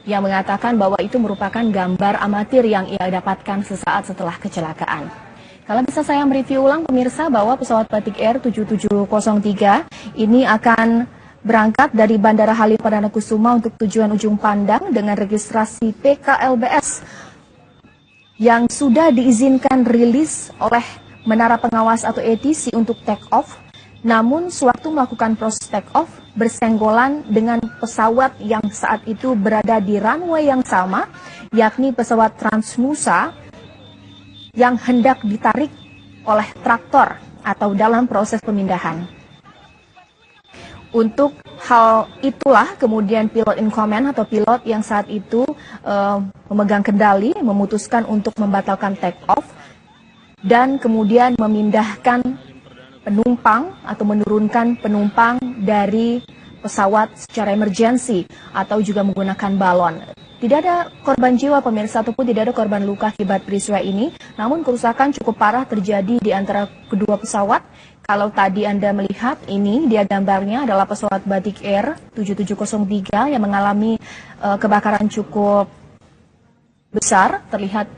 yang mengatakan bahwa itu merupakan gambar amatir yang ia dapatkan sesaat setelah kecelakaan. Kalau bisa saya mereview ulang pemirsa bahwa pesawat Batik Air 7703 ini akan berangkat dari Bandara Halim Perdana Kusuma untuk tujuan Ujung Pandang dengan registrasi PKLBS yang sudah diizinkan rilis oleh Menara Pengawas atau ATC untuk take off. Namun sewaktu melakukan proses take off bersenggolan dengan pesawat yang saat itu berada di runway yang sama, yakni pesawat Transnusa yang hendak ditarik oleh traktor atau dalam proses pemindahan. Untuk hal itulah kemudian pilot in command atau pilot yang saat itu memegang kendali memutuskan untuk membatalkan take off dan kemudian memindahkan penumpang atau menurunkan penumpang dari pesawat secara emergensi atau juga menggunakan balon. Tidak ada korban jiwa pemirsa ataupun tidak ada korban luka akibat peristiwa ini, namun kerusakan cukup parah terjadi di antara kedua pesawat. Kalau tadi Anda melihat ini, dia gambarnya adalah pesawat Batik Air 7703 yang mengalami kebakaran cukup besar, terlihat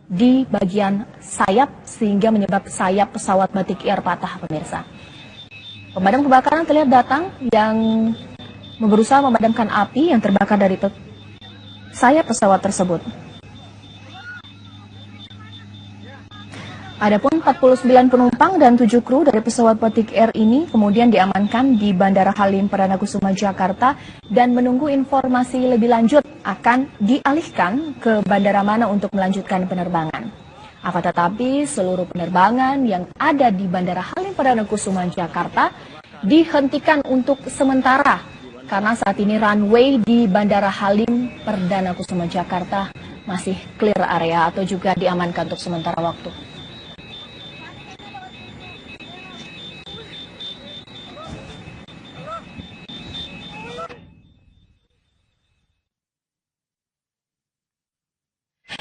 di bagian sayap sehingga menyebabkan sayap pesawat Batik Air patah pemirsa. Pemadam kebakaran terlihat datang yang berusaha memadamkan api yang terbakar dari sayap pesawat tersebut. Adapun 49 penumpang dan 7 kru dari pesawat Batik Air ini kemudian diamankan di Bandara Halim Perdana Kusuma Jakarta dan menunggu informasi lebih lanjut akan dialihkan ke bandara mana untuk melanjutkan penerbangan. Akan tetapi seluruh penerbangan yang ada di Bandara Halim Perdana Kusuma Jakarta dihentikan untuk sementara karena saat ini runway di Bandara Halim Perdana Kusuma Jakarta masih clear area atau juga diamankan untuk sementara waktu.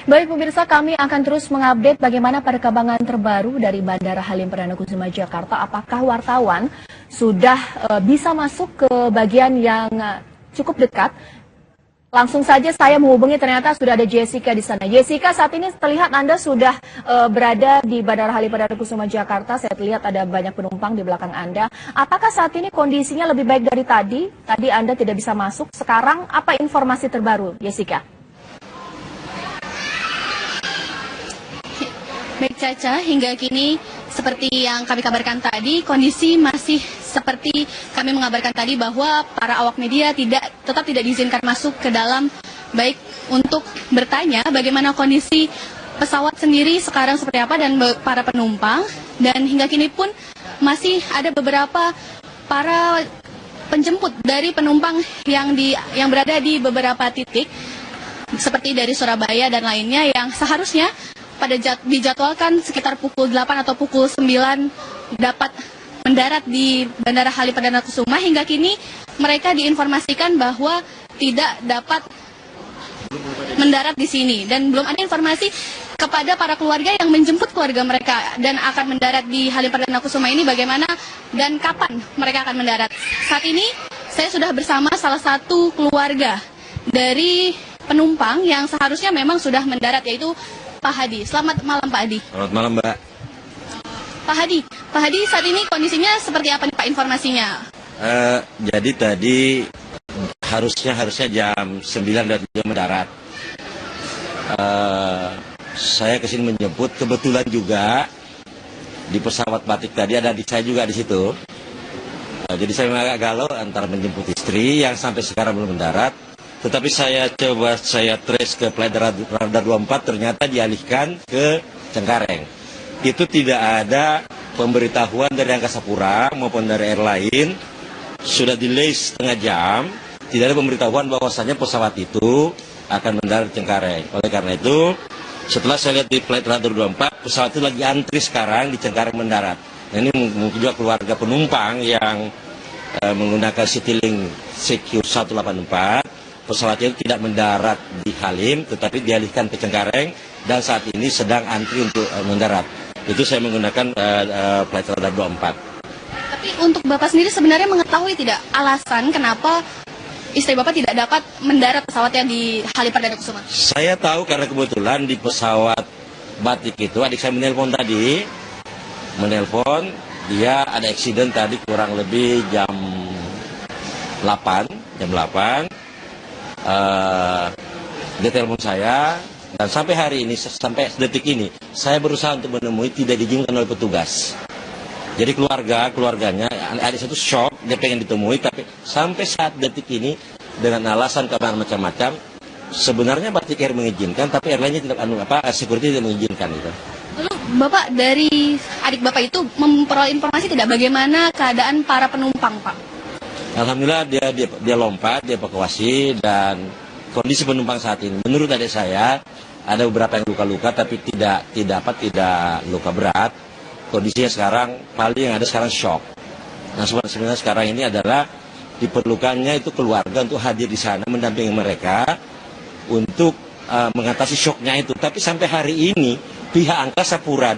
Baik pemirsa, kami akan terus mengupdate bagaimana perkembangan terbaru dari Bandara Halim Perdana Kusuma Jakarta. Apakah wartawan sudah bisa masuk ke bagian yang cukup dekat? Langsung saja saya menghubungi, ternyata sudah ada Jessica di sana. Jessica, saat ini terlihat Anda sudah berada di Bandara Halim Perdana Kusuma Jakarta. Saya lihat ada banyak penumpang di belakang Anda. Apakah saat ini kondisinya lebih baik dari tadi? Tadi Anda tidak bisa masuk. Sekarang apa informasi terbaru, Jessica? Baik Caca, hingga kini seperti yang kami kabarkan tadi, kondisi masih seperti kami mengabarkan tadi bahwa para awak media tetap tidak diizinkan masuk ke dalam, baik untuk bertanya bagaimana kondisi pesawat sendiri sekarang seperti apa dan para penumpang, dan hingga kini pun masih ada beberapa para penjemput dari penumpang yang berada di beberapa titik seperti dari Surabaya dan lainnya yang seharusnya dijadwalkan sekitar pukul 8 atau pukul 9 dapat mendarat di Bandara Halim Perdana Kusuma. Hingga kini mereka diinformasikan bahwa tidak dapat mendarat di sini dan belum ada informasi kepada para keluarga yang menjemput keluarga mereka dan akan mendarat di Halim Perdana Kusuma ini bagaimana dan kapan mereka akan mendarat. Saat ini saya sudah bersama salah satu keluarga dari penumpang yang seharusnya memang sudah mendarat, yaitu Pak Hadi. Selamat malam Pak Hadi. Selamat malam Mbak. Pak Hadi saat ini kondisinya seperti apa nih Pak informasinya? Jadi tadi harusnya jam 9 dan jam mendarat. Saya kesini menjemput, kebetulan juga di pesawat Batik tadi ada adik saya juga di situ. Jadi saya agak galau antara menjemput istri yang sampai sekarang belum mendarat. Tetapi saya trace ke flight radar 24, ternyata dialihkan ke Cengkareng. Itu tidak ada pemberitahuan dari Angkasa Pura maupun dari airline. Sudah delay setengah jam, tidak ada pemberitahuan bahwasanya pesawat itu akan mendarat di Cengkareng. Oleh karena itu, setelah saya lihat di flight radar 24, pesawat itu lagi antri sekarang di Cengkareng mendarat. Nah, ini mungkin juga keluarga penumpang yang menggunakan Citylink CQ 184. Pesawat itu tidak mendarat di Halim, tetapi dialihkan ke Cengkareng dan saat ini sedang antri untuk mendarat. Itu saya menggunakan flight radar 24. Tapi untuk Bapak sendiri sebenarnya mengetahui tidak alasan kenapa istri Bapak tidak dapat mendarat pesawatnya di Halim Perdana Kusuma? Saya tahu karena kebetulan di pesawat batik itu adik saya menelpon tadi, dia ada eksiden tadi kurang lebih jam 8. Dia telepon saya, dan sampai hari ini, sampai detik ini, saya berusaha untuk menemui, tidak diizinkan oleh petugas. Jadi keluarganya, adik saya itu shock, dia pengen ditemui, tapi sampai saat detik ini, dengan alasan keamanan macam-macam, sebenarnya Batik Air mengizinkan, tapi airline-nya tidak, security tidak mengizinkan itu. Lalu Bapak dari adik Bapak itu memperoleh informasi tidak bagaimana keadaan para penumpang, Pak? Alhamdulillah dia lompat, dia evakuasi, dan kondisi penumpang saat ini, menurut adik saya, ada beberapa yang luka-luka, tapi tidak luka berat. Kondisinya sekarang, paling yang ada sekarang shock. Nah sebenarnya sekarang ini adalah diperlukannya itu keluarga untuk hadir di sana, mendampingi mereka untuk mengatasi shocknya itu. Tapi sampai hari ini, pihak Angkasa Pura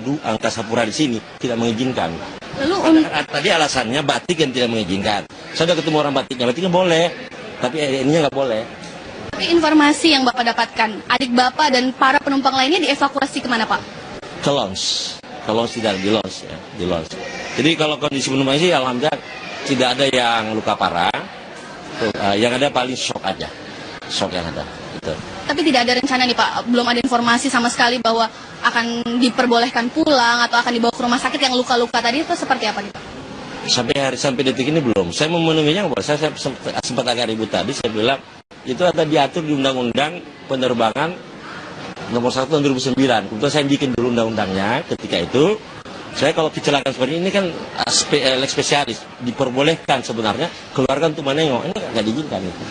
di sini tidak mengizinkan. Lalu Tadi alasannya Batik yang tidak mengizinkan. Saya sudah ketemu orang Batiknya boleh, tapi ininya nggak boleh. tapi informasi yang Bapak dapatkan, adik Bapak dan para penumpang lainnya dievakuasi kemana, Pak? Ke lounge tidak di lounge ya, di lounge. Jadi kalau kondisi penumpang sih alhamdulillah tidak ada yang luka parah, yang ada paling shock aja, shock yang ada. Gitu. Tapi tidak ada rencana nih Pak, belum ada informasi sama sekali bahwa akan diperbolehkan pulang atau akan dibawa ke rumah sakit yang luka-luka tadi itu seperti apa nih Pak? Sampai detik ini belum. Saya memenuhinya, saya sempat agak ribut tadi, saya bilang itu ada diatur di Undang-Undang Penerbangan nomor 1 tahun 2009. Kebetulan saya bikin dulu undang-undangnya ketika itu. Saya kalau kecelakaan seperti ini kan lex spesialis, diperbolehkan sebenarnya keluarga untuk menengok, ini nggak diizinkan itu.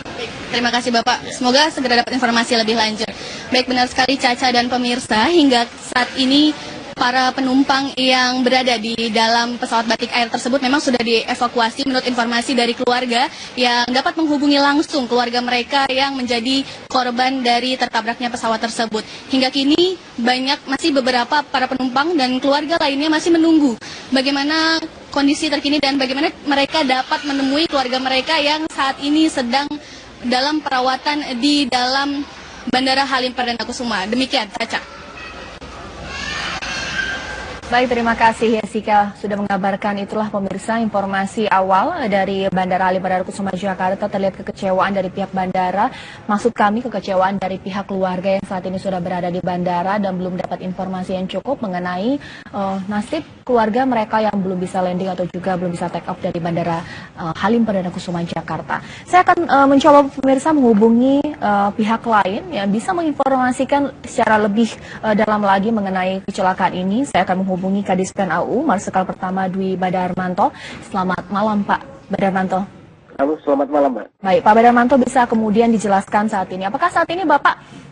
Terima kasih Bapak, semoga segera dapat informasi lebih lanjut. Baik, benar sekali Caca dan pemirsa, hingga saat ini para penumpang yang berada di dalam pesawat Batik Air tersebut memang sudah dievakuasi menurut informasi dari keluarga yang dapat menghubungi langsung keluarga mereka yang menjadi korban dari tertabraknya pesawat tersebut. Hingga kini masih beberapa para penumpang dan keluarga lainnya masih menunggu bagaimana kondisi terkini dan bagaimana mereka dapat menemui keluarga mereka yang saat ini sedang dalam perawatan di dalam Bandara Halim Perdana Kusuma. Demikian, Caca. Baik, terima kasih Jessica sudah mengabarkan. Itulah pemirsa informasi awal dari Bandara Halim Perdana Kusuma Jakarta. Terlihat kekecewaan dari pihak bandara, maksud kami kekecewaan dari pihak keluarga yang saat ini sudah berada di bandara dan belum dapat informasi yang cukup mengenai nasib keluarga mereka yang belum bisa landing atau juga belum bisa take off dari Bandara Halim Perdana Kusuma Jakarta. Saya akan mencoba pemirsa menghubungi pihak lain yang bisa menginformasikan secara lebih dalam lagi mengenai kecelakaan ini. Saya akan menghubungi Kadispen AU, Marsikal Pertama Dwi Badarmanto. Selamat malam Pak Badarmanto. Halo, selamat malam Mbak. Baik, Pak Badarmanto bisa kemudian dijelaskan saat ini. Apakah saat ini Bapak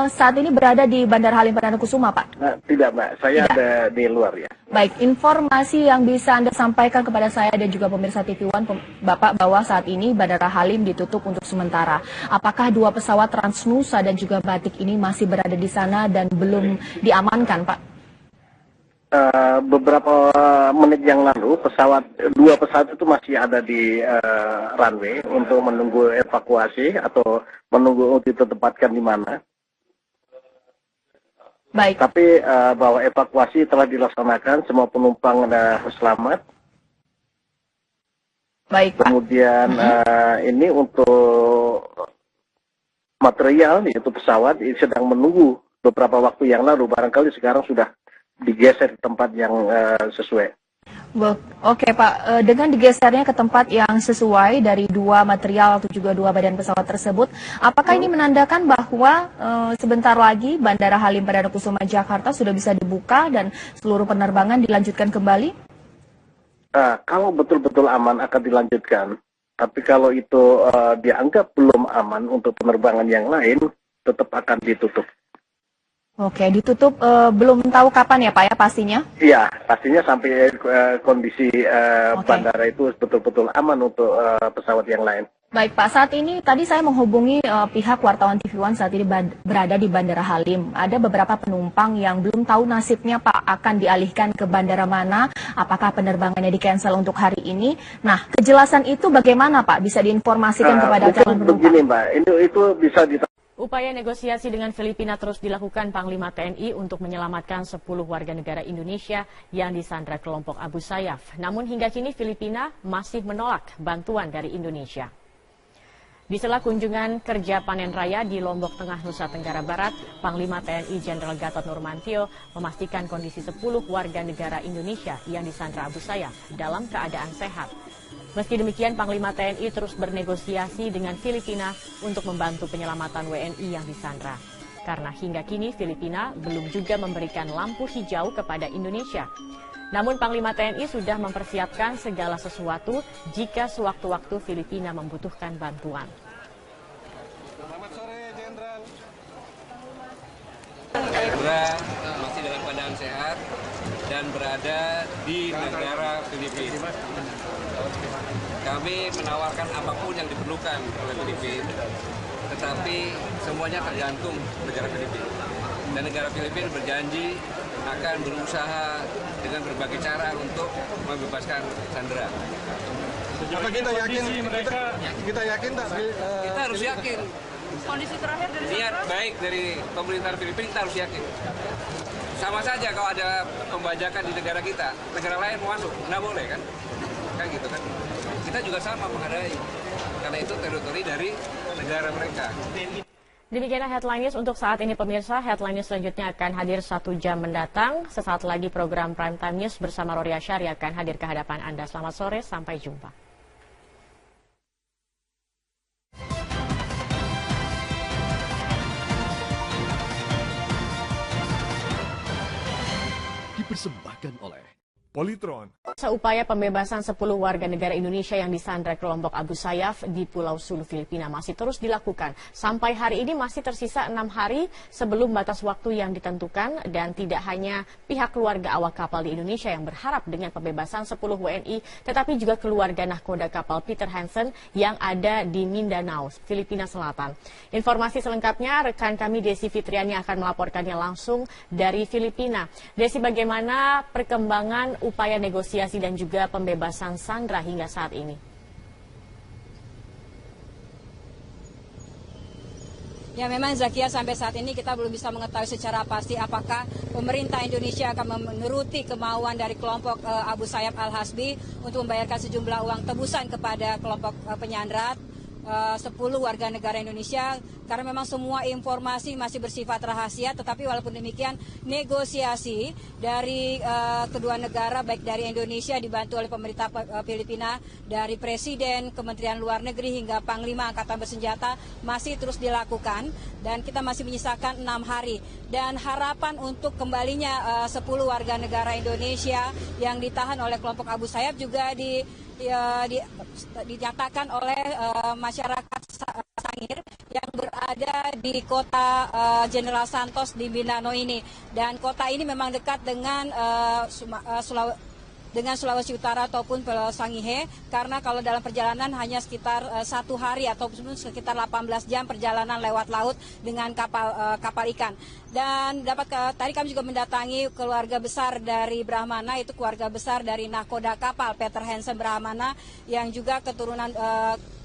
saat ini berada di Bandara Halim Perdana Kusuma Pak? Nah, tidak Mbak, saya ada di luar ya. Baik, informasi yang bisa Anda sampaikan kepada saya dan juga pemirsa TV One, Bapak, bahwa saat ini Bandara Halim ditutup untuk sementara. Apakah dua pesawat Transnusa dan juga Batik ini masih berada di sana dan belum diamankan Pak? Beberapa menit yang lalu dua pesawat itu masih ada di runway untuk menunggu evakuasi atau menunggu untuk ditempatkan di mana. Baik. Tapi bahwa evakuasi telah dilaksanakan, semua penumpang selamat. Baik, Pak. Kemudian ini untuk material yaitu pesawat ini sedang menunggu beberapa waktu yang lalu, barangkali sekarang sudah digeser di tempat yang sesuai. Oke Pak, dengan digesernya ke tempat yang sesuai dari dua material atau juga dua badan pesawat tersebut, apakah ini menandakan bahwa sebentar lagi Bandara Halim Perdana Kusuma Jakarta sudah bisa dibuka dan seluruh penerbangan dilanjutkan kembali? Kalau betul-betul aman akan dilanjutkan, tapi kalau itu dianggap belum aman untuk penerbangan yang lain, tetap akan ditutup. Oke, ditutup belum tahu kapan ya Pak ya pastinya? Iya, pastinya sampai kondisi Oke. bandara itu betul-betul aman untuk pesawat yang lain. Baik Pak, saat ini tadi saya menghubungi pihak wartawan TV One saat ini berada di Bandara Halim. Ada beberapa penumpang yang belum tahu nasibnya Pak akan dialihkan ke bandara mana, apakah penerbangannya di-cancel untuk hari ini. Nah, kejelasan itu bagaimana Pak? Bisa diinformasikan kepada calon penumpang? Begini Mbak, itu bisa Upaya negosiasi dengan Filipina terus dilakukan Panglima TNI untuk menyelamatkan 10 warga negara Indonesia yang disandra kelompok Abu Sayyaf. Namun hingga kini Filipina masih menolak bantuan dari Indonesia. Di sela kunjungan kerja panen raya di Lombok Tengah, Nusa Tenggara Barat, Panglima TNI Jenderal Gatot Nurmantio memastikan kondisi 10 warga negara Indonesia yang disandra Abu Sayyaf dalam keadaan sehat. Meski demikian, Panglima TNI terus bernegosiasi dengan Filipina untuk membantu penyelamatan WNI yang disandra. Karena hingga kini Filipina belum juga memberikan lampu hijau kepada Indonesia. Namun Panglima TNI sudah mempersiapkan segala sesuatu jika sewaktu-waktu Filipina membutuhkan bantuan. Selamat sore, Jenderal. Jenderal masih dalam keadaan sehat dan berada di negara Filipina. Kami menawarkan apapun yang diperlukan oleh Filipina, tetapi semuanya tergantung negara Filipina. Dan negara Filipina berjanji akan berusaha dengan berbagai cara untuk membebaskan sandera. Apa kita yakin kita yakin tak? Kita harus yakin. Kondisi terakhir dari Niat baik dari pemerintah Filipina kita harus yakin. Sama saja kalau ada pembajakan di negara kita, negara lain mau masuk, nggak boleh kan? Kan gitu kan? Kita juga sama menghadapi, karena itu teritori dari negara mereka. Demikianlah headline news untuk saat ini pemirsa. Headline news selanjutnya akan hadir 1 jam mendatang. Sesaat lagi program Prime Time News bersama Rory Asyari akan hadir ke hadapan Anda. Selamat sore, sampai jumpa. Dipersembahkan oleh Polytron. Seupaya pembebasan 10 warga negara Indonesia yang disandra kelompok Abu Sayyaf di Pulau Sulu, Filipina masih terus dilakukan. Sampai hari ini masih tersisa 6 hari sebelum batas waktu yang ditentukan, dan tidak hanya pihak keluarga awak kapal di Indonesia yang berharap dengan pembebasan 10 WNI, tetapi juga keluarga nahkoda kapal Peter Hansen yang ada di Mindanao, Filipina Selatan. Informasi selengkapnya rekan kami Desi Fitriani akan melaporkannya langsung dari Filipina. Desi, bagaimana perkembangan upaya negosiasi dan juga pembebasan sandera hingga saat ini? Ya, memang Zakia, sampai saat ini kita belum bisa mengetahui secara pasti apakah pemerintah Indonesia akan menuruti kemauan dari kelompok Abu Sayyaf Al-Hasbi untuk membayarkan sejumlah uang tebusan kepada kelompok penyandra 10 warga negara Indonesia, karena memang semua informasi masih bersifat rahasia. Tetapi walaupun demikian, negosiasi dari kedua negara, baik dari Indonesia dibantu oleh pemerintah Filipina, dari Presiden, Kementerian Luar Negeri hingga Panglima Angkatan Bersenjata masih terus dilakukan, dan kita masih menyisakan 6 hari. Dan harapan untuk kembalinya 10 warga negara Indonesia yang ditahan oleh kelompok Abu Sayyaf juga dinyatakan oleh masyarakat Sangir yang berada di kota General Santos di Mindanao ini. Dan kota ini memang dekat dengan Sulawesi Utara ataupun Sangihe, karena kalau dalam perjalanan hanya sekitar 1 hari atau sekitar 18 jam perjalanan lewat laut dengan kapal ikan. Dan tadi kami juga mendatangi keluarga besar dari Brahmana, itu keluarga besar dari nahkoda kapal Peter Hansen Brahmana yang juga keturunan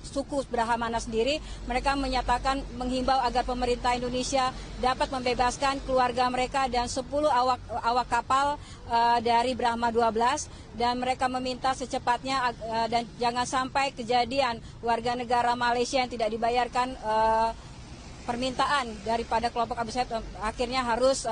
suku Brahmana sendiri. Mereka menyatakan menghimbau agar pemerintah Indonesia dapat membebaskan keluarga mereka dan 10 awak kapal dari Brahma 12, dan mereka meminta secepatnya dan jangan sampai kejadian warga negara Malaysia yang tidak dibayarkan permintaan daripada kelompok Abu Sayyaf akhirnya harus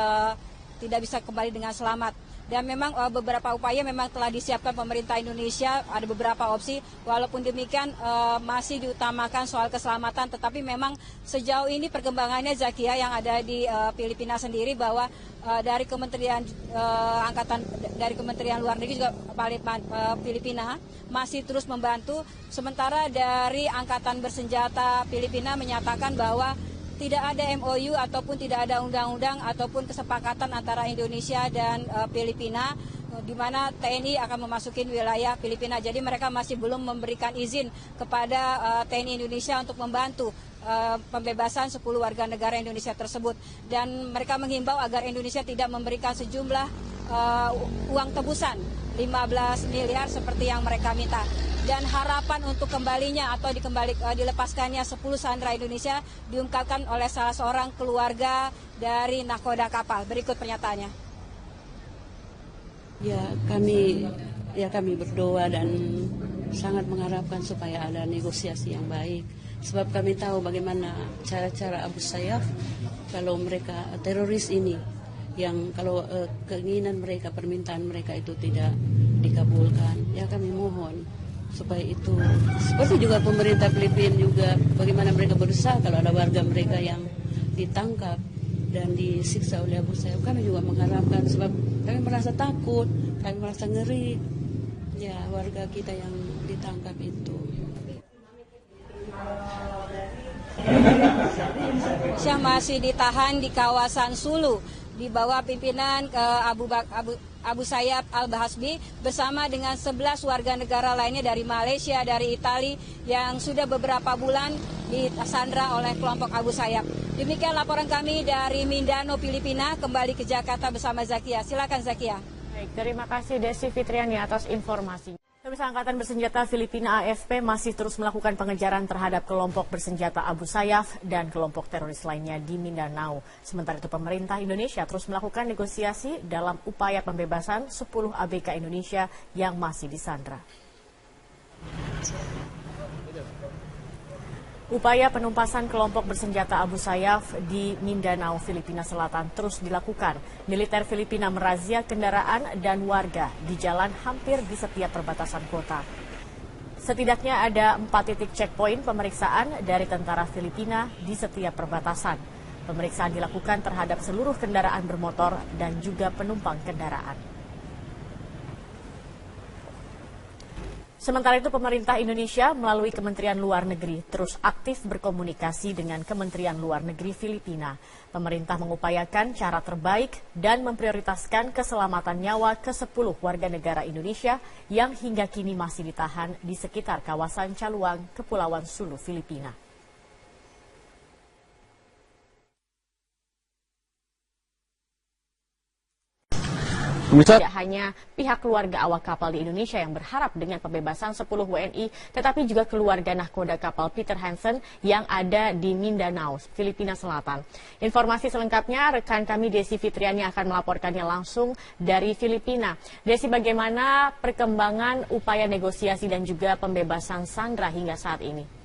tidak bisa kembali dengan selamat. Dan memang beberapa upaya memang telah disiapkan pemerintah Indonesia, ada beberapa opsi. Walaupun demikian masih diutamakan soal keselamatan, tetapi memang sejauh ini perkembangannya, Zakia, yang ada di Filipina sendiri, bahwa dari Kementerian dari Kementerian Luar Negeri juga Filipina masih terus membantu. Sementara dari Angkatan Bersenjata Filipina menyatakan bahwa tidak ada MOU ataupun tidak ada undang-undang ataupun kesepakatan antara Indonesia dan Filipina di mana TNI akan memasuki wilayah Filipina. Jadi mereka masih belum memberikan izin kepada TNI Indonesia untuk membantu pembebasan 10 warga negara Indonesia tersebut. Dan mereka menghimbau agar Indonesia tidak memberikan sejumlah uang tebusan 15 miliar seperti yang mereka minta. Dan harapan untuk kembalinya atau dilepaskannya 10 sandera Indonesia diungkapkan oleh salah seorang keluarga dari nahkoda kapal. Berikut pernyataannya. Kami berdoa dan sangat mengharapkan supaya ada negosiasi yang baik. Sebab kami tahu bagaimana cara-cara Abu Sayyaf kalau mereka teroris ini, yang kalau keinginan mereka, permintaan mereka itu tidak dikabulkan. Ya kami mohon supaya itu, seperti juga pemerintah Filipina juga bagaimana mereka berusaha kalau ada warga mereka yang ditangkap dan disiksa oleh Abu Sayyaf. Kami juga mengharapkan, sebab kami merasa takut, kami merasa ngeri ya warga kita yang ditangkap itu. Syah masih ditahan di kawasan Sulu di bawah pimpinan Abu Sayyaf Al-Bahasbi bersama dengan 11 warga negara lainnya dari Malaysia, dari Italia yang sudah beberapa bulan disandra oleh kelompok Abu Sayyaf. Demikian laporan kami dari Mindanao, Filipina. Kembali ke Jakarta bersama Zakia. Silakan Zakia. Baik, terima kasih Desi Fitriani atas informasinya. Pemirsa, Angkatan Bersenjata Filipina AFP masih terus melakukan pengejaran terhadap kelompok bersenjata Abu Sayyaf dan kelompok teroris lainnya di Mindanao. Sementara itu pemerintah Indonesia terus melakukan negosiasi dalam upaya pembebasan 10 ABK Indonesia yang masih disandra. Upaya penumpasan kelompok bersenjata Abu Sayyaf di Mindanao, Filipina Selatan terus dilakukan. Militer Filipina merazia kendaraan dan warga di jalan hampir di setiap perbatasan kota. Setidaknya ada 4 titik checkpoint pemeriksaan dari tentara Filipina di setiap perbatasan. Pemeriksaan dilakukan terhadap seluruh kendaraan bermotor dan juga penumpang kendaraan. Sementara itu pemerintah Indonesia melalui Kementerian Luar Negeri terus aktif berkomunikasi dengan Kementerian Luar Negeri Filipina. Pemerintah mengupayakan cara terbaik dan memprioritaskan keselamatan nyawa ke-10 warga negara Indonesia yang hingga kini masih ditahan di sekitar kawasan Caluang, Kepulauan Sulu, Filipina. Tidak hanya pihak keluarga awak kapal di Indonesia yang berharap dengan pembebasan 10 WNI, tetapi juga keluarga nahkoda kapal Peter Hansen yang ada di Mindanao, Filipina Selatan. Informasi selengkapnya rekan kami Desi Fitriani akan melaporkannya langsung dari Filipina. Desi, bagaimana perkembangan upaya negosiasi dan juga pembebasan sandera hingga saat ini?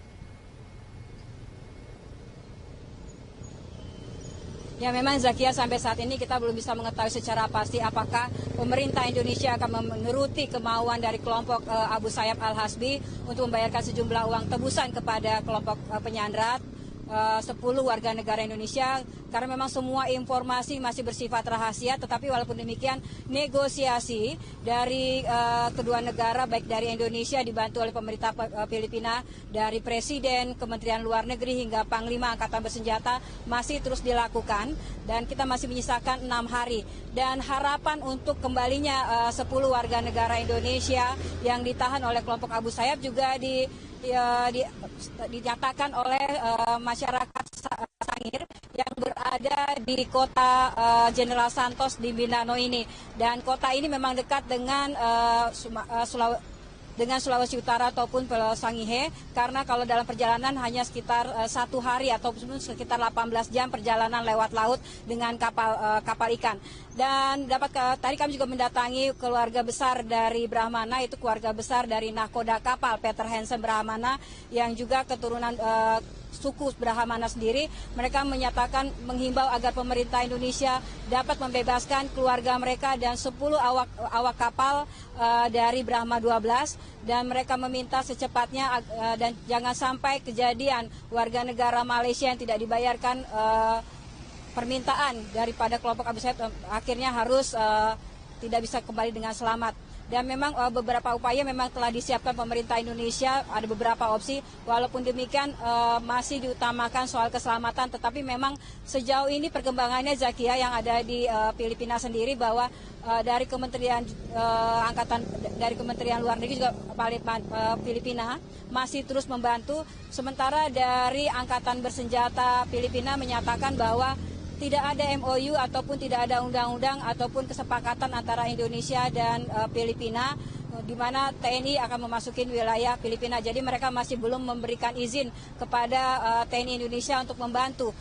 Ya memang Zakia, sampai saat ini kita belum bisa mengetahui secara pasti apakah pemerintah Indonesia akan menuruti kemauan dari kelompok Abu Sayyaf Al-Hasbi untuk membayarkan sejumlah uang tebusan kepada kelompok penyandra 10 warga negara Indonesia, karena memang semua informasi masih bersifat rahasia. Tetapi walaupun demikian, negosiasi dari kedua negara, baik dari Indonesia dibantu oleh pemerintah Filipina, dari Presiden, Kementerian Luar Negeri hingga Panglima Angkatan Bersenjata masih terus dilakukan, dan kita masih menyisakan 6 hari. Dan harapan untuk kembalinya 10 warga negara Indonesia yang ditahan oleh kelompok Abu Sayyaf juga dinyatakan oleh masyarakat Sangir yang berada di kota General Santos di Mindanao ini. Dan kota ini memang dekat dengan Sulawesi Utara ataupun Pulau Sangihe, karena kalau dalam perjalanan hanya sekitar 1 hari atau sekitar 18 jam perjalanan lewat laut dengan kapal ikan. Dan tadi kami juga mendatangi keluarga besar dari Brahmana, itu keluarga besar dari nahkoda kapal Peter Hansen Brahmana yang juga keturunan suku Brahmana sendiri. Mereka menyatakan menghimbau agar pemerintah Indonesia dapat membebaskan keluarga mereka dan 10 awak kapal dari Brahma 12, dan mereka meminta secepatnya dan jangan sampai kejadian warga negara Malaysia yang tidak dibayarkan permintaan daripada kelompok Abu Sayyaf akhirnya harus tidak bisa kembali dengan selamat. Dan memang beberapa upaya memang telah disiapkan pemerintah Indonesia, ada beberapa opsi. Walaupun demikian masih diutamakan soal keselamatan, tetapi memang sejauh ini perkembangannya Zakia yang ada di Filipina sendiri bahwa dari Kementerian dari Kementerian Luar Negeri juga Filipina masih terus membantu. Sementara dari Angkatan Bersenjata Filipina menyatakan bahwa tidak ada MOU ataupun tidak ada undang-undang ataupun kesepakatan antara Indonesia dan Filipina di mana TNI akan memasuki wilayah Filipina. Jadi mereka masih belum memberikan izin kepada TNI Indonesia untuk membantu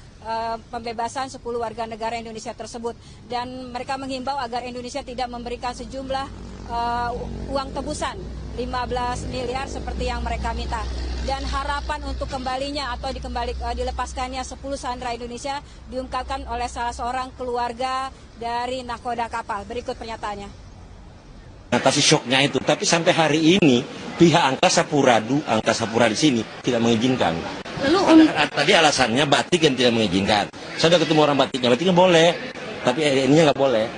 pembebasan 10 warga negara Indonesia tersebut. Dan mereka menghimbau agar Indonesia tidak memberikan sejumlah uang tebusan 15 miliar seperti yang mereka minta. Dan harapan untuk kembalinya atau dilepaskannya 10 sandera Indonesia diungkapkan oleh salah seorang keluarga dari nahkoda kapal. Berikut pernyataannya. Atasi syoknya itu, tapi sampai hari ini pihak Angkasa Pura di sini tidak mengizinkan. Lalu tadi alasannya batik yang tidak mengizinkan. Saya sudah ketemu orang batiknya boleh, tapi ininya nggak boleh.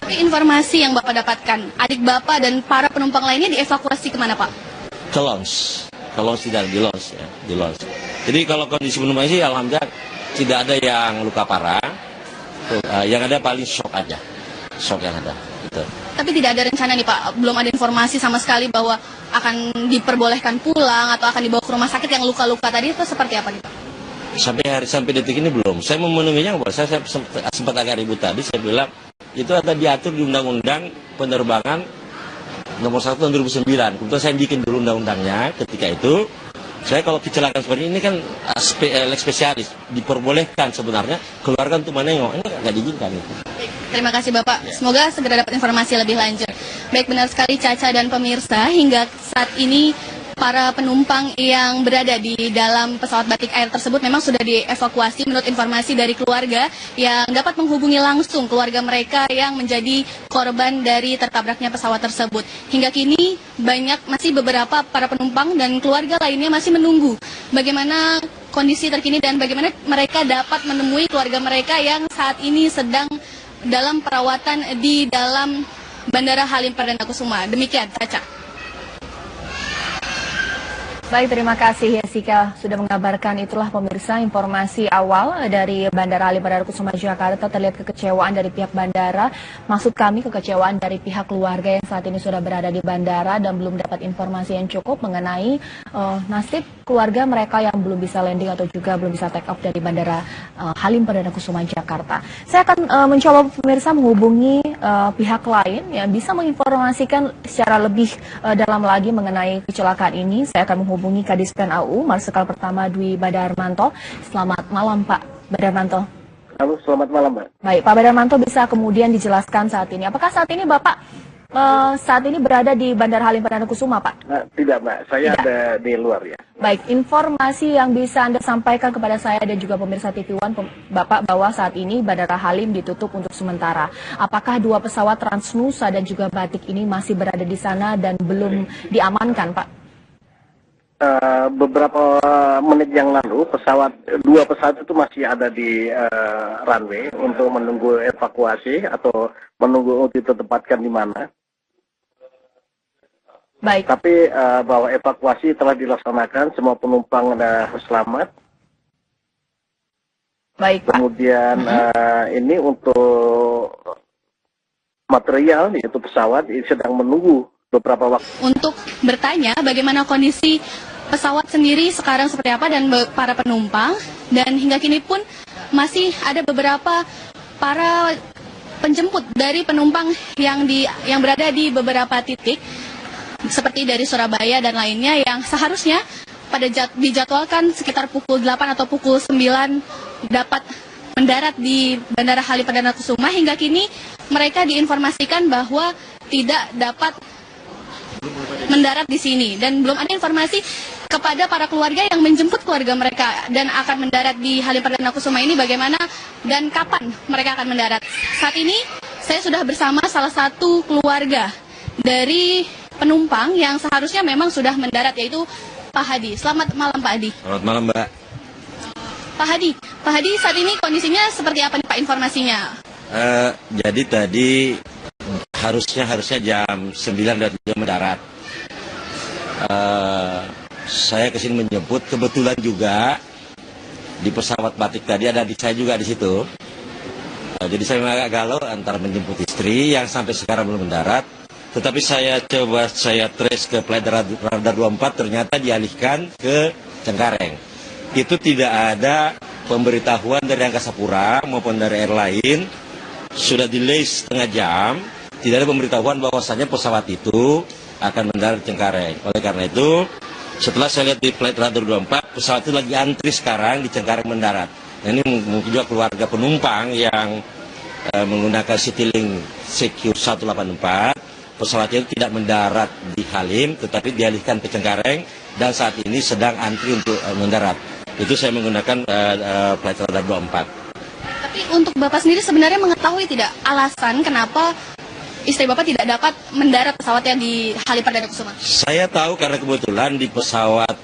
Tapi informasi yang Bapak dapatkan, adik Bapak dan para penumpang lainnya dievakuasi kemana Pak? Ke launch tidak di launch ya, di launch. Jadi kalau kondisi penumpang sih alhamdulillah tidak ada yang luka parah, yang ada paling shock aja, shock yang ada. Gitu. Tapi tidak ada rencana nih Pak, belum ada informasi sama sekali bahwa akan diperbolehkan pulang atau akan dibawa ke rumah sakit yang luka-luka tadi itu seperti apa nih Pak? Sampai detik ini belum. Saya memenuhinya, saya sempat agak ribut tadi, saya bilang itu ada diatur di Undang-Undang Penerbangan Nomor 1 tahun 2009. Kebetulan saya bikin dulu undang-undangnya ketika itu. Saya kalau kecelakaan seperti ini kan lex spesialis diperbolehkan sebenarnya keluarga untuk menengok, ini nggak diizinkan itu. Terima kasih Bapak. Semoga segera dapat informasi lebih lanjut. Baik, benar sekali Caca dan pemirsa, hingga saat ini para penumpang yang berada di dalam pesawat Batik Air tersebut memang sudah dievakuasi menurut informasi dari keluarga yang dapat menghubungi langsung keluarga mereka yang menjadi korban dari tertabraknya pesawat tersebut. Hingga kini masih beberapa para penumpang dan keluarga lainnya masih menunggu bagaimana kondisi terkini dan bagaimana mereka dapat menemui keluarga mereka yang saat ini sedang dalam perawatan di dalam Bandara Halim Perdana Kusuma. Demikian, Caca. Baik, terima kasih Jessica sudah mengabarkan. Itulah pemirsa informasi awal dari Bandara Halim Perdana Kusuma Jakarta. Terlihat kekecewaan dari pihak bandara, maksud kami kekecewaan dari pihak keluarga yang saat ini sudah berada di bandara dan belum dapat informasi yang cukup mengenai nasib keluarga mereka yang belum bisa landing atau juga belum bisa take off dari Bandara Halim Perdana Kusuma Jakarta. Saya akan mencoba pemirsa menghubungi pihak lain yang bisa menginformasikan secara lebih dalam lagi mengenai kecelakaan ini. Saya akan menghubungi Kadispen AU, Marsikal Pertama Dwi Badarmanto. Selamat malam Pak Badarmanto. Halo, selamat malam Mbak. Baik, Pak Badarmanto bisa kemudian dijelaskan saat ini. Apakah saat ini Bapak saat ini berada di Bandara Halim Perdana Kusuma Pak? Tidak Mbak, saya ada di luar ya. Baik, informasi yang bisa Anda sampaikan kepada saya dan juga pemirsa TV One Bapak bahwa saat ini Bandara Halim ditutup untuk sementara. Apakah dua pesawat Transnusa dan juga Batik ini masih berada di sana dan belum diamankan Pak? Beberapa menit yang lalu dua pesawat itu masih ada di runway untuk menunggu evakuasi atau menunggu untuk ditempatkan di mana. Baik. Tapi bahwa evakuasi telah dilaksanakan, semua penumpang sudah selamat. Baik, Pak. Kemudian ini untuk material yaitu pesawat sedang menunggu beberapa waktu. Untuk bertanya bagaimana kondisi pesawat sendiri sekarang seperti apa dan para penumpang, dan hingga kini pun masih ada beberapa para penjemput dari penumpang yang berada di beberapa titik seperti dari Surabaya dan lainnya yang seharusnya dijadwalkan sekitar pukul 8 atau pukul 9 dapat mendarat di Bandara Halim Perdana Kusuma. Hingga kini mereka diinformasikan bahwa tidak dapat mendarat di sini dan belum ada informasi kepada para keluarga yang menjemput keluarga mereka dan akan mendarat di Halim Perdana Kusuma ini bagaimana dan kapan mereka akan mendarat. Saat ini saya sudah bersama salah satu keluarga dari penumpang yang seharusnya memang sudah mendarat, yaitu Pak Hadi. Selamat malam Pak Hadi. Selamat malam Mbak. Pak Hadi saat ini kondisinya seperti apa nih Pak informasinya? Jadi tadi harusnya jam 9 dan jam mendarat. Saya kesini menjemput, kebetulan juga di pesawat batik tadi ada adik saya juga di situ. Jadi saya agak galau antara menjemput istri yang sampai sekarang belum mendarat. Tetapi saya trace ke flight radar 24, ternyata dialihkan ke Cengkareng. Itu tidak ada pemberitahuan dari Angkasa Pura maupun dari airline, sudah delay setengah jam, tidak ada pemberitahuan bahwasanya pesawat itu akan mendarat di Cengkareng. Oleh karena itu, setelah saya lihat di flight radar 24, pesawat itu lagi antri sekarang di Cengkareng mendarat. Nah, ini mungkin juga keluarga penumpang yang menggunakan Citylink CQ184, pesawatnya itu tidak mendarat di Halim, tetapi dialihkan ke Cengkareng dan saat ini sedang antri untuk mendarat. Itu saya menggunakan flight radar 24. Tapi untuk Bapak sendiri sebenarnya mengetahui tidak alasan kenapa istri Bapak tidak dapat mendarat pesawatnya di Halim Perdana Kusuma? Saya tahu karena kebetulan di pesawat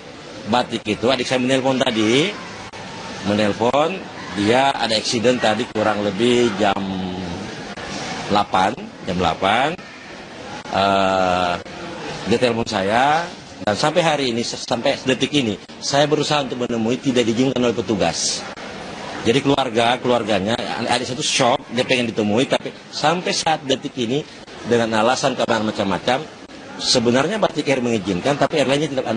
batik itu adik saya menelpon tadi, dia ada accident tadi kurang lebih jam 8. Dia telepon saya dan sampai hari ini, sampai detik ini, saya berusaha untuk menemui, tidak diizinkan oleh petugas. Jadi keluarganya, adik saya itu shock, dia pengen ditemui, tapi sampai saat detik ini dengan alasan kabar macam-macam, sebenarnya Batik Air mengizinkan, tapi airline-nya tidak,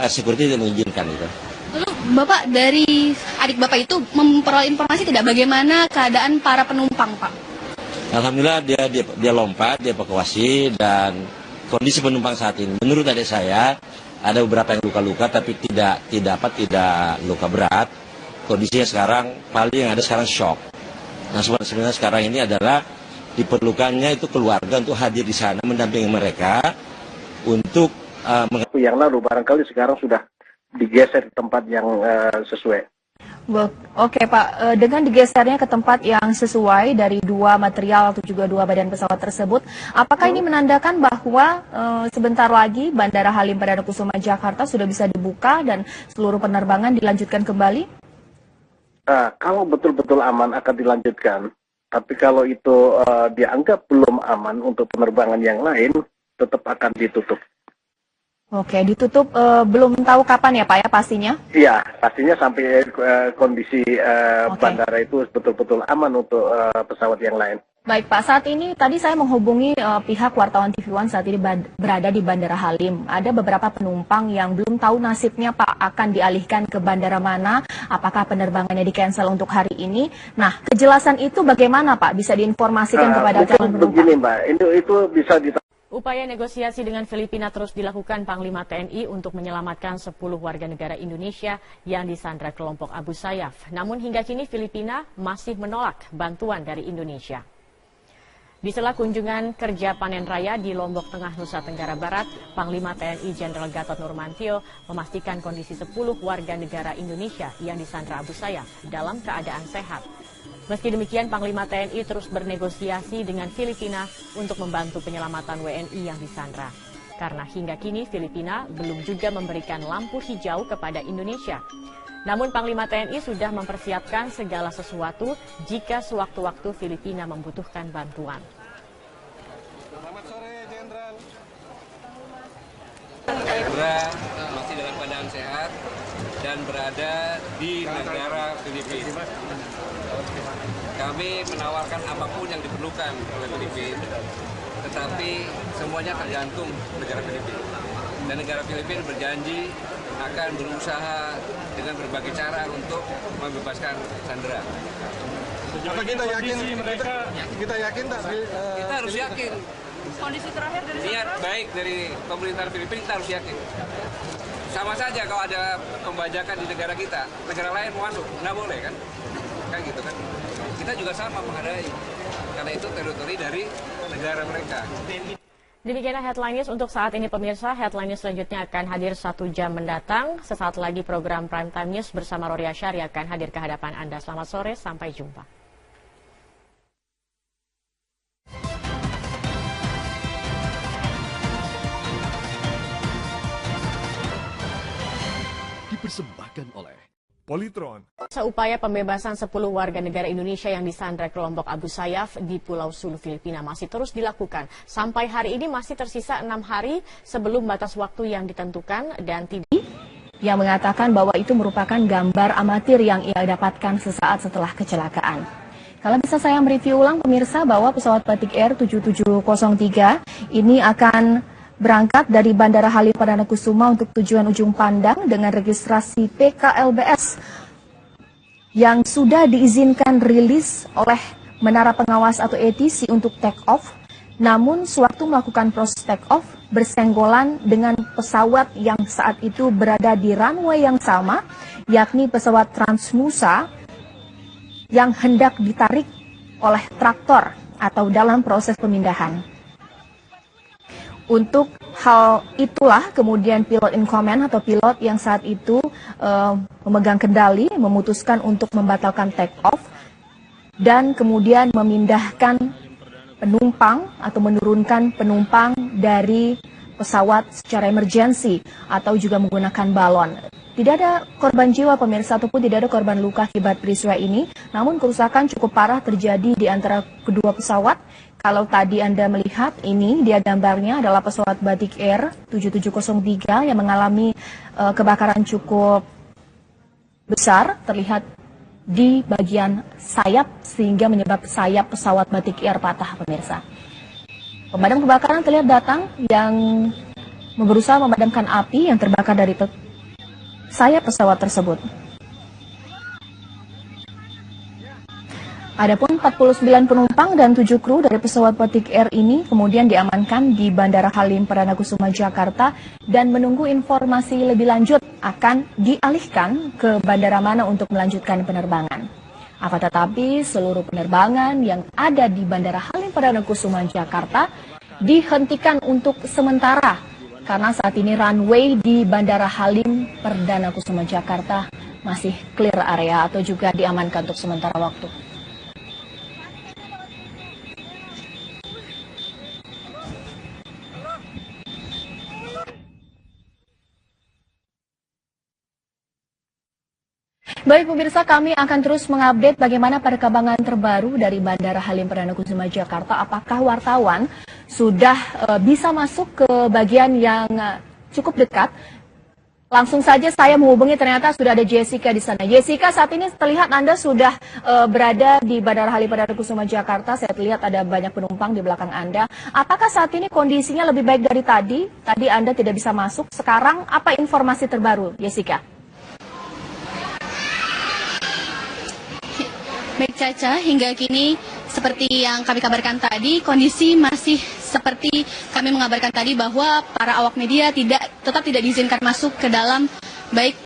security tidak mengizinkan gitu. Lalu Bapak dari adik Bapak itu memperoleh informasi tidak bagaimana keadaan para penumpang, Pak? Alhamdulillah dia lompat, dia evakuasi, dan kondisi penumpang saat ini, menurut adik saya, ada beberapa yang luka-luka, tapi tidak luka berat. Kondisinya sekarang, paling yang ada sekarang shock. Nah sebenarnya sekarang ini adalah diperlukannya itu keluarga untuk hadir di sana, mendampingi mereka untuk yang lalu barangkali sekarang sudah digeser ke tempat yang sesuai. Oke Pak, dengan digesernya ke tempat yang sesuai dari dua material atau juga dua badan pesawat tersebut, apakah ini menandakan bahwa sebentar lagi Bandara Halim Perdana Kusuma Jakarta sudah bisa dibuka dan seluruh penerbangan dilanjutkan kembali? Kalau betul-betul aman akan dilanjutkan, tapi kalau itu dianggap belum aman untuk penerbangan yang lain, tetap akan ditutup. Oke, ditutup belum tahu kapan ya Pak ya pastinya? Iya, pastinya sampai kondisi bandara itu betul-betul aman untuk pesawat yang lain. Baik Pak, saat ini tadi saya menghubungi pihak wartawan TV One saat ini berada di Bandara Halim. Ada beberapa penumpang yang belum tahu nasibnya Pak akan dialihkan ke bandara mana, apakah penerbangannya di-cancel untuk hari ini. Nah, kejelasan itu bagaimana Pak? Bisa diinformasikan kepada calon penumpang? Begini Mbak, itu bisa Upaya negosiasi dengan Filipina terus dilakukan Panglima TNI untuk menyelamatkan 10 warga negara Indonesia yang disandra kelompok Abu Sayyaf. Namun hingga kini Filipina masih menolak bantuan dari Indonesia. Di sela kunjungan kerja panen raya di Lombok Tengah, Nusa Tenggara Barat, Panglima TNI Jenderal Gatot Nurmantio memastikan kondisi 10 warga negara Indonesia yang disandra Abu Sayyaf dalam keadaan sehat. Meski demikian, Panglima TNI terus bernegosiasi dengan Filipina untuk membantu penyelamatan WNI yang disandra. Karena hingga kini Filipina belum juga memberikan lampu hijau kepada Indonesia. Namun Panglima TNI sudah mempersiapkan segala sesuatu jika sewaktu-waktu Filipina membutuhkan bantuan. Selamat sore, Jenderal. Sandra masih dalam keadaan sehat dan berada di negara Filipina. Kami menawarkan apapun yang diperlukan oleh Filipina, tetapi semuanya tergantung negara Filipina. Dan negara Filipina berjanji akan berusaha dengan berbagai cara untuk membebaskan Sandra. Apa kita yakin kita yakin tak? Kita harus yakin. Kondisi terakhir dari Niat baik dari pemerintah Filipina, kita harus yakin. Sama saja kalau ada pembajakan di negara kita, negara lain mau masuk, nggak boleh kan? Kan gitu kan? Kita juga sama menghadapi, karena itu teritori dari negara mereka. Demikianlah Headline News untuk saat ini pemirsa. Headline News selanjutnya akan hadir 1 jam mendatang. Sesaat lagi program Prime Time News bersama Rory Asyari akan hadir ke hadapan Anda. Selamat sore, sampai jumpa. Dipersembahkan oleh Polytron. Seupaya pembebasan 10 warga negara Indonesia yang disandra kelompok Abu Sayyaf di Pulau Sulu, Filipina masih terus dilakukan. Sampai hari ini masih tersisa 6 hari sebelum batas waktu yang ditentukan dan tidak. Yang mengatakan bahwa itu merupakan gambar amatir yang ia dapatkan sesaat setelah kecelakaan. Kalau bisa saya mereview ulang pemirsa bahwa pesawat Batik Air 7703 ini akan berangkat dari Bandara Halim Perdana Kusuma untuk tujuan Ujung Pandang dengan registrasi PKLBS yang sudah diizinkan rilis oleh Menara Pengawas atau ATC untuk take off. Namun sewaktu melakukan proses take off bersenggolan dengan pesawat yang saat itu berada di runway yang sama, yakni pesawat Transnusa yang hendak ditarik oleh traktor atau dalam proses pemindahan. Untuk hal itulah kemudian pilot in command atau pilot yang saat itu memegang kendali memutuskan untuk membatalkan take off dan kemudian memindahkan penumpang atau menurunkan penumpang dari pesawat secara emergensi atau juga menggunakan balon. Tidak ada korban jiwa pemirsa ataupun tidak ada korban luka akibat peristiwa ini, namun kerusakan cukup parah terjadi di antara kedua pesawat. Kalau tadi Anda melihat ini, dia gambarnya adalah pesawat Batik Air 7703 yang mengalami kebakaran cukup besar, terlihat di bagian sayap sehingga menyebabkan sayap pesawat Batik Air patah pemirsa. Pemadam kebakaran terlihat datang yang berusaha memadamkan api yang terbakar dari sayap pesawat tersebut. Adapun 49 penumpang dan 7 kru dari pesawat Batik Air ini kemudian diamankan di Bandara Halim Perdana Kusuma, Jakarta dan menunggu informasi lebih lanjut akan dialihkan ke bandara mana untuk melanjutkan penerbangan. Akan tetapi seluruh penerbangan yang ada di Bandara Halim Perdana Kusuma, Jakarta dihentikan untuk sementara karena saat ini runway di Bandara Halim Perdana Kusuma, Jakarta masih clear area atau juga diamankan untuk sementara waktu. Baik pemirsa, kami akan terus mengupdate bagaimana perkembangan terbaru dari Bandara Halim Perdana Kusuma, Jakarta. Apakah wartawan sudah bisa masuk ke bagian yang cukup dekat? Langsung saja saya menghubungi, ternyata sudah ada Jessica di sana. Jessica, saat ini terlihat Anda sudah berada di Bandara Halim Perdana Kusuma, Jakarta. Saya lihat ada banyak penumpang di belakang Anda. Apakah saat ini kondisinya lebih baik dari tadi? Tadi Anda tidak bisa masuk. Sekarang apa informasi terbaru, Jessica? Baik Caca, hingga kini seperti yang kami kabarkan tadi, kondisi masih seperti kami mengabarkan tadi bahwa para awak media tetap tidak diizinkan masuk ke dalam baik